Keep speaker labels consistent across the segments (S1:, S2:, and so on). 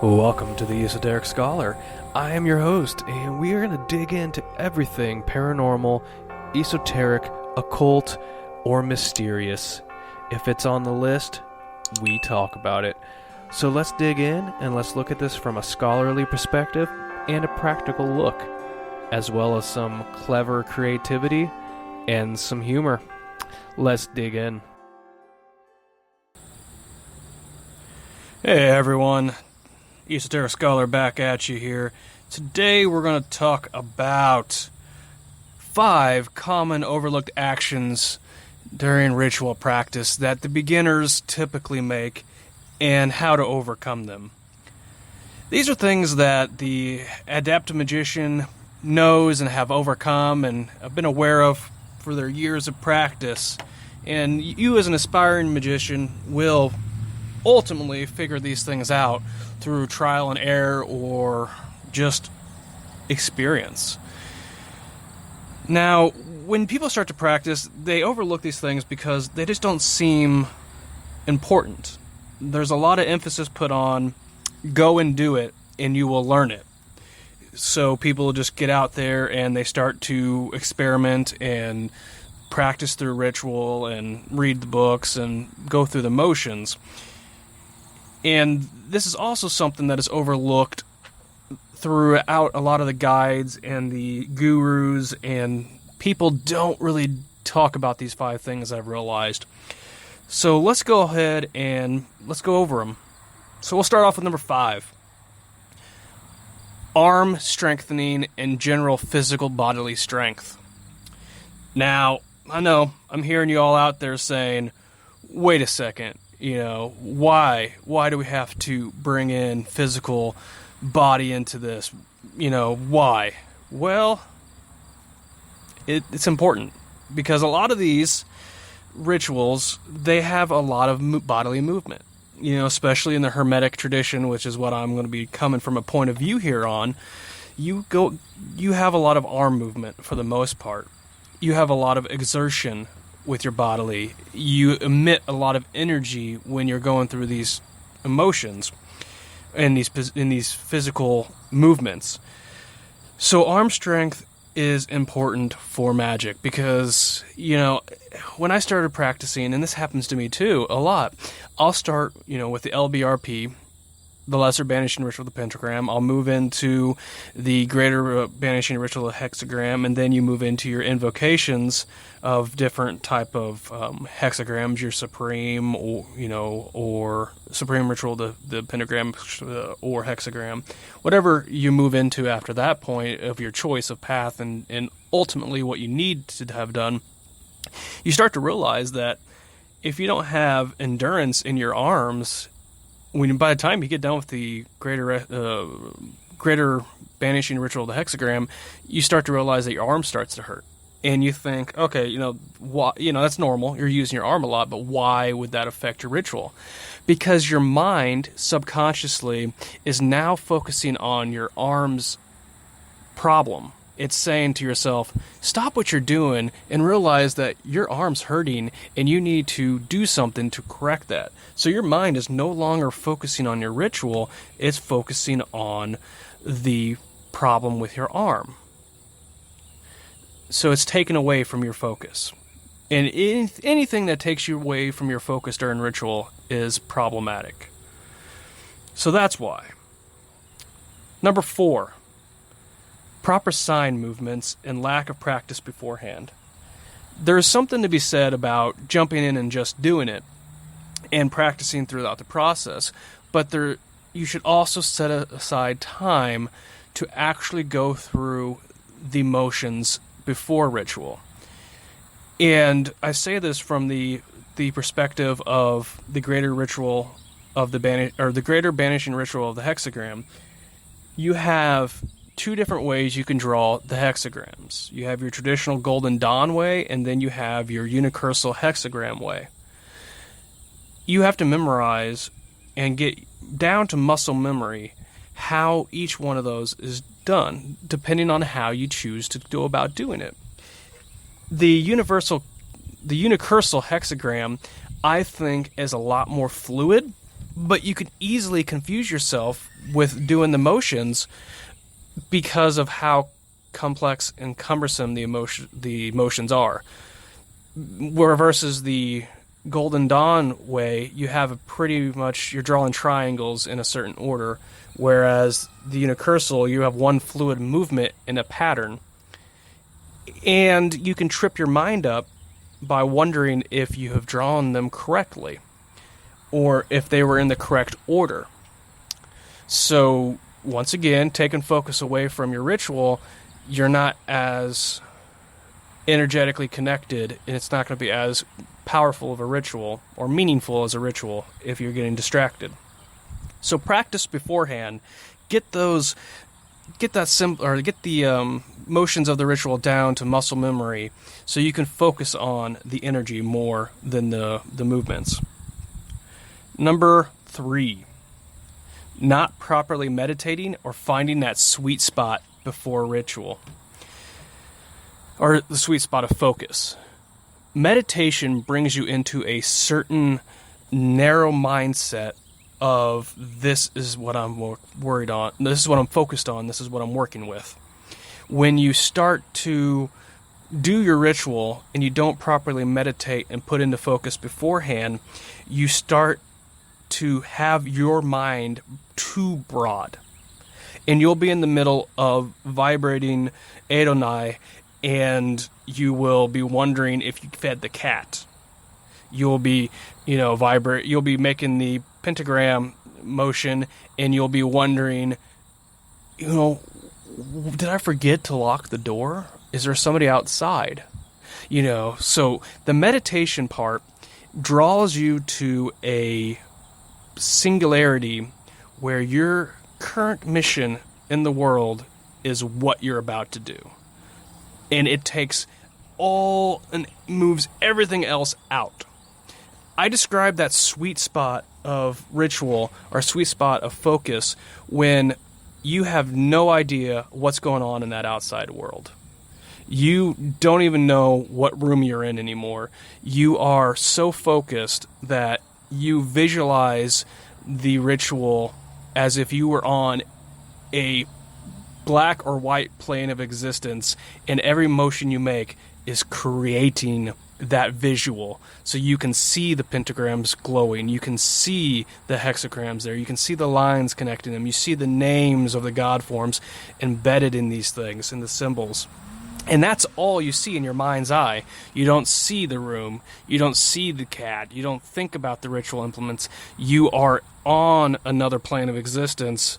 S1: Welcome to the Esoteric Scholar. I am your host, and we are going to dig into everything paranormal, esoteric, occult, or mysterious. If it's on the list, we talk about it. So let's dig in and let's look at this from a scholarly perspective and a practical look, as well as some clever creativity and some humor. Let's dig in.
S2: Hey everyone, Esoteric Scholar back at you here. Today we're going to talk about 5 common overlooked actions during ritual practice that the beginners typically make and how to overcome them. These are things that the adept magician knows and have overcome and have been aware of for their years of practice. And you as an aspiring magician will ultimately figure these things out through trial and error or just experience. Now, when people start to practice, they overlook these things because they just don't seem important. There's a lot of emphasis put on go and do it and you will learn it. So people just get out there and they start to experiment and practice through ritual and read the books and go through the motions. And this is also something that is overlooked throughout a lot of the guides and the gurus, and people don't really talk about these 5 things, I've realized. So let's go ahead and let's go over them. So we'll start off with number 5. Arm strengthening and general physical bodily strength. Now, I know I'm hearing you all out there saying, wait a second. Why do we have to bring in physical body into this? Why? Well, it's important because a lot of these rituals, they have a lot of bodily movement, especially in the Hermetic tradition, which is what I'm going to be coming from a point of view here on. You have a lot of arm movement for the most part. You have a lot of exertion with your bodily. You emit a lot of energy when you're going through these emotions and these physical movements. So arm strength is important for magic because, when I started practicing, and this happens to me too a lot, I'll start, with the LBRP, the Lesser Banishing Ritual of the Pentagram. I'll move into the Greater Banishing Ritual of the Hexagram, and then you move into your invocations of different type of hexagrams, your Supreme, or Supreme Ritual of the Pentagram or Hexagram. Whatever you move into after that point of your choice of path and ultimately what you need to have done, you start to realize that if you don't have endurance in your arms, by the time you get done with the greater banishing ritual of the hexagram, you start to realize that your arm starts to hurt, and you think, okay, that's normal. You're using your arm a lot, but why would that affect your ritual? Because your mind subconsciously is now focusing on your arm's problem. It's saying to yourself, stop what you're doing and realize that your arm's hurting and you need to do something to correct that. So your mind is no longer focusing on your ritual, it's focusing on the problem with your arm. So it's taken away from your focus. And anything that takes you away from your focus during ritual is problematic. So that's why. Number 4. Proper sign movements and lack of practice beforehand. There's something to be said about jumping in and just doing it and practicing throughout the process, but you should also set aside time to actually go through the motions before ritual. And I say this from the perspective of the greater ritual of the greater banishing ritual of the hexagram. You have 2 different ways you can draw the hexagrams. You have your traditional Golden Dawn way, and then you have your unicursal hexagram way. You have to memorize and get down to muscle memory how each one of those is done, depending on how you choose to go about doing it. The unicursal hexagram, I think, is a lot more fluid, But you could easily confuse yourself with doing the motions because of how complex and cumbersome the motions are. Where versus the Golden Dawn way, you have a pretty much, you're drawing triangles in a certain order, whereas the unicursal, you have one fluid movement in a pattern. And you can trip your mind up by wondering if you have drawn them correctly, or if they were in the correct order. So, once again, taking focus away from your ritual, you're not as energetically connected, and it's not going to be as powerful of a ritual or meaningful as a ritual if you're getting distracted. So practice beforehand. Get the motions of the ritual down to muscle memory, so you can focus on the energy more than the movements. Number 3, not properly meditating or finding that sweet spot before ritual, or the sweet spot of focus. Meditation brings you into a certain narrow mindset of, this is what I'm worried on, this is what I'm focused on, this is what I'm working with. When you start to do your ritual and you don't properly meditate and put into focus beforehand, you start to have your mind too broad. And you'll be in the middle of vibrating Adonai, and you will be wondering if you fed the cat. You'll be, you'll be making the pentagram motion, and you'll be wondering, did I forget to lock the door? Is there somebody outside? So the meditation part draws you to a singularity where your current mission in the world is what you're about to do. And it takes and moves everything else out. I describe that sweet spot of ritual or sweet spot of focus when you have no idea what's going on in that outside world. You don't even know what room you're in anymore. You are so focused that you visualize the ritual as if you were on a black or white plane of existence, and every motion you make is creating that visual. So you can see the pentagrams glowing, you can see the hexagrams there, you can see the lines connecting them, you see the names of the god forms embedded in these things, in the symbols. And that's all you see in your mind's eye. You don't see the room. You don't see the cat. You don't think about the ritual implements. You are on another plane of existence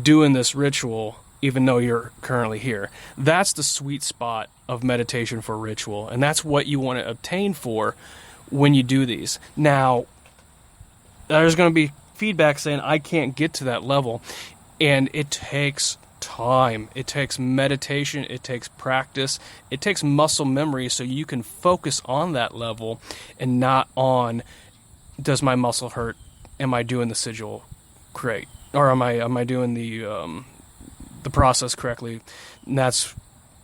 S2: doing this ritual, even though you're currently here. That's the sweet spot of meditation for ritual. And that's what you want to obtain for when you do these. Now, there's going to be feedback saying, I can't get to that level. And it takes time. It takes meditation. It takes practice. It takes muscle memory so you can focus on that level and not on, does my muscle hurt? Am I doing the sigil great? Or am I doing the process correctly? And that's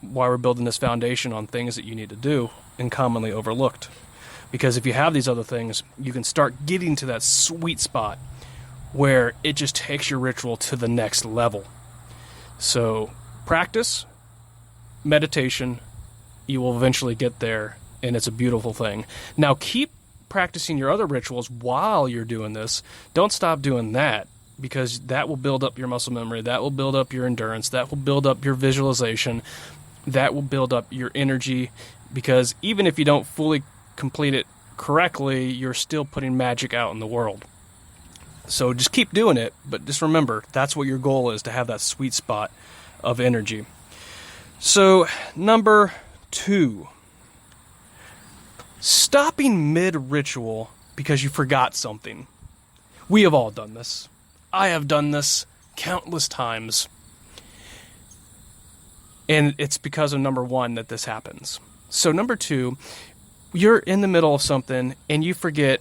S2: why we're building this foundation on things that you need to do and commonly overlooked. Because if you have these other things, you can start getting to that sweet spot where it just takes your ritual to the next level. So practice, meditation, you will eventually get there, and it's a beautiful thing. Now keep practicing your other rituals while you're doing this. Don't stop doing that, because that will build up your muscle memory, that will build up your endurance, that will build up your visualization, that will build up your energy, because even if you don't fully complete it correctly, you're still putting magic out in the world. So just keep doing it, but just remember, that's what your goal is, to have that sweet spot of energy. So, number 2, stopping mid-ritual because you forgot something. We have all done this. I have done this countless times. And it's because of number 1 that this happens. So number 2, you're in the middle of something and you forget,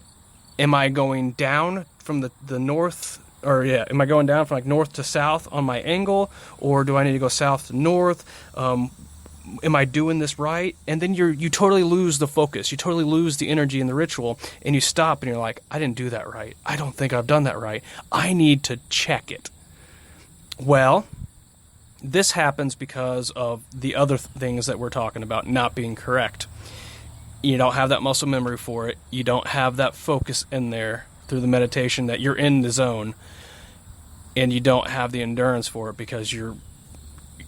S2: am I going down from the north, am I going down from like north to south on my angle, or do I need to go south to north? am I doing this right? And then you totally lose the focus. You totally lose the energy in the ritual, and you stop and you're like, I didn't do that right. I don't think I've done that right. I need to check it. Well, this happens because of the other things that we're talking about not being correct. You don't have that muscle memory for it. You don't have that focus in there through the meditation that you're in the zone, and you don't have the endurance for it because you're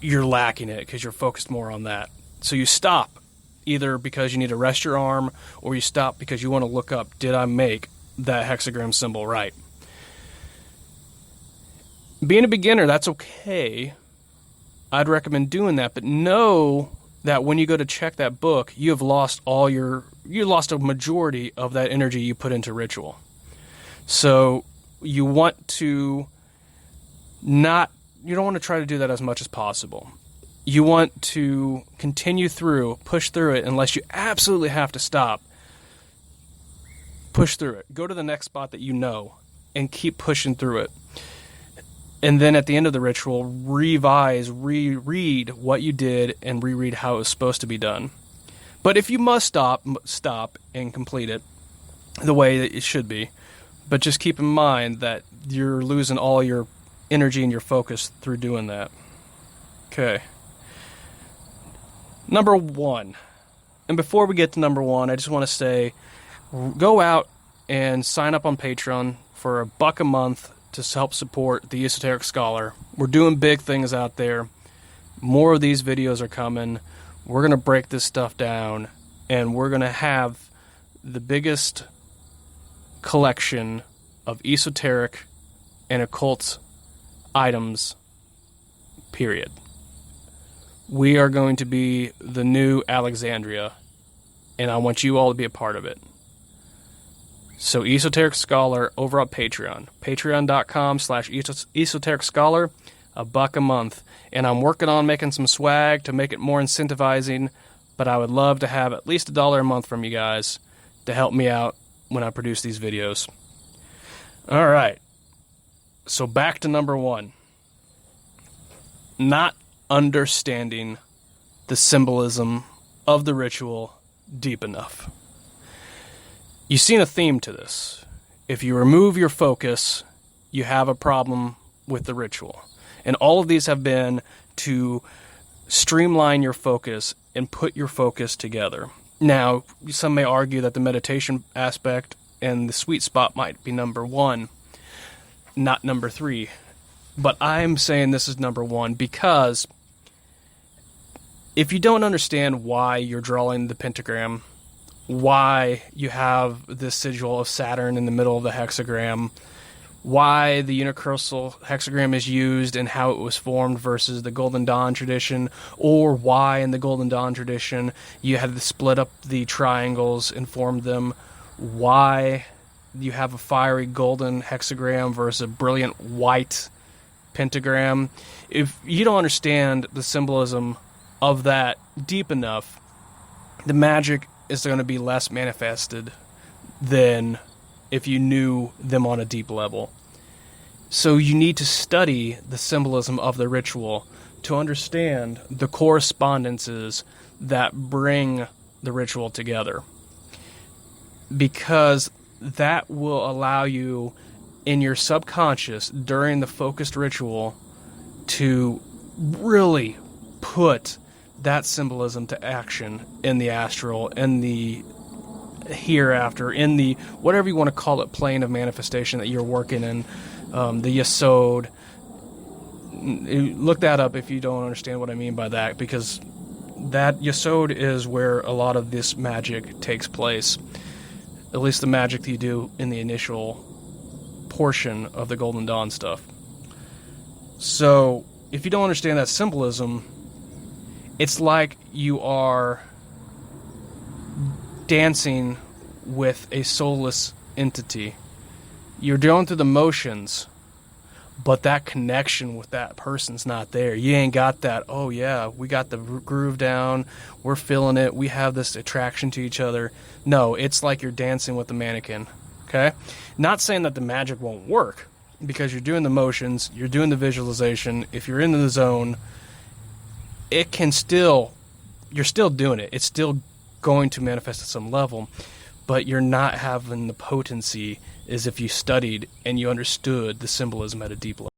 S2: lacking it because you're focused more on that. So you stop, either because you need to rest your arm, or you stop because you want to look up, did I make that hexagram symbol right? Being a beginner, that's okay. I'd recommend doing that, but know that when you go to check that book, you have lost you lost a majority of that energy you put into ritual. So you want to you don't want to try to do that as much as possible. You want to continue through, push through it, unless you absolutely have to stop. Push through it. Go to the next spot that you know, and keep pushing through it. And then at the end of the ritual, revise, reread what you did, and reread how it was supposed to be done. But if you must stop and complete it the way that it should be. But just keep in mind that you're losing all your energy and your focus through doing that. Okay. Number 1. And before we get to number 1, I just want to say, go out and sign up on Patreon for $1 a month to help support the Esoteric Scholar. We're doing big things out there. More of these videos are coming. We're going to break this stuff down, and we're going to have the biggest collection of esoteric and occult items, period. We are going to be the new Alexandria, and I want you all to be a part of it. So Esoteric Scholar over on Patreon. Patreon.com/Esoteric Scholar, $1 a month. And I'm working on making some swag to make it more incentivizing, but I would love to have at least $1 a month from you guys to help me out when I produce these videos. All right. So back to number 1. Not understanding the symbolism of the ritual deep enough. You've seen a theme to this. If you remove your focus, you have a problem with the ritual. And all of these have been to streamline your focus and put your focus together. Now, some may argue that the meditation aspect and the sweet spot might be number 1, not number 3. But I'm saying this is number 1 because if you don't understand why you're drawing the pentagram, why you have this sigil of Saturn in the middle of the hexagram, why the unicursal hexagram is used and how it was formed versus the Golden Dawn tradition, or why in the Golden Dawn tradition you had to split up the triangles and form them, why you have a fiery golden hexagram versus a brilliant white pentagram. If you don't understand the symbolism of that deep enough, the magic is going to be less manifested than if you knew them on a deep level. So you need to study the symbolism of the ritual to understand the correspondences that bring the ritual together. Because that will allow you in your subconscious during the focused ritual to really put that symbolism to action in the astral, in the hereafter, in the whatever you want to call it, plane of manifestation that you're working in, the Yesod. Look that up if you don't understand what I mean by that, because that Yesod is where a lot of this magic takes place, at least the magic that you do in the initial portion of the Golden Dawn stuff. So if you don't understand that symbolism, it's like you are dancing with a soulless entity. You're going through the motions, but that connection with that person's not there. You ain't got that, oh yeah, we got the groove down, we're feeling it, we have this attraction to each other. No, it's like you're dancing with the mannequin, okay? Not saying that the magic won't work, because you're doing the motions, you're doing the visualization. If you're in the zone, it can still you're still doing it. It's still going to manifest at some level, but you're not having the potency as if you studied and you understood the symbolism at a deep level.